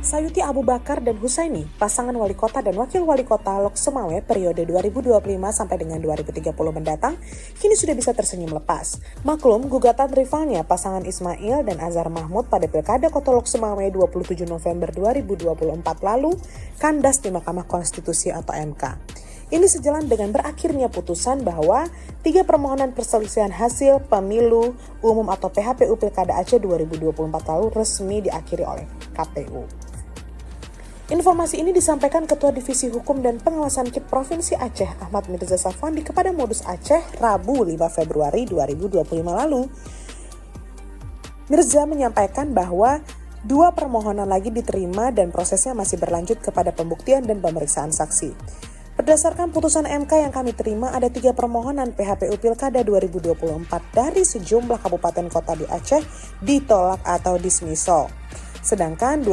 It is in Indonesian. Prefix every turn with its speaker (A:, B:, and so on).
A: Sayuti Abu Bakar dan Husaini, pasangan wali kota dan wakil wali kota Lok Sumawe periode 2025 sampai dengan 2030 mendatang, kini sudah bisa tersenyum lepas. Maklum, gugatan rivalnya pasangan Ismail dan Azhar Mahmud pada Pilkada Kota Lok Sumawe 27 November 2024 lalu kandas di Mahkamah Konstitusi atau MK. Ini sejalan dengan berakhirnya putusan bahwa 3 permohonan perselisihan hasil pemilu umum atau PHPU Pilkada Aceh 2024 lalu resmi diakhiri oleh KPU. Informasi ini disampaikan Ketua Divisi Hukum dan Pengawasan KIP Provinsi Aceh Ahmad Mirza Safandi kepada Modus Aceh Rabu 5 Februari 2025 lalu. Mirza menyampaikan bahwa 2 permohonan lagi diterima dan prosesnya masih berlanjut kepada pembuktian dan pemeriksaan saksi. Berdasarkan putusan MK yang kami terima, ada 3 permohonan PHPU Pilkada 2024 dari sejumlah kabupaten kota di Aceh ditolak atau dismissal. Sedangkan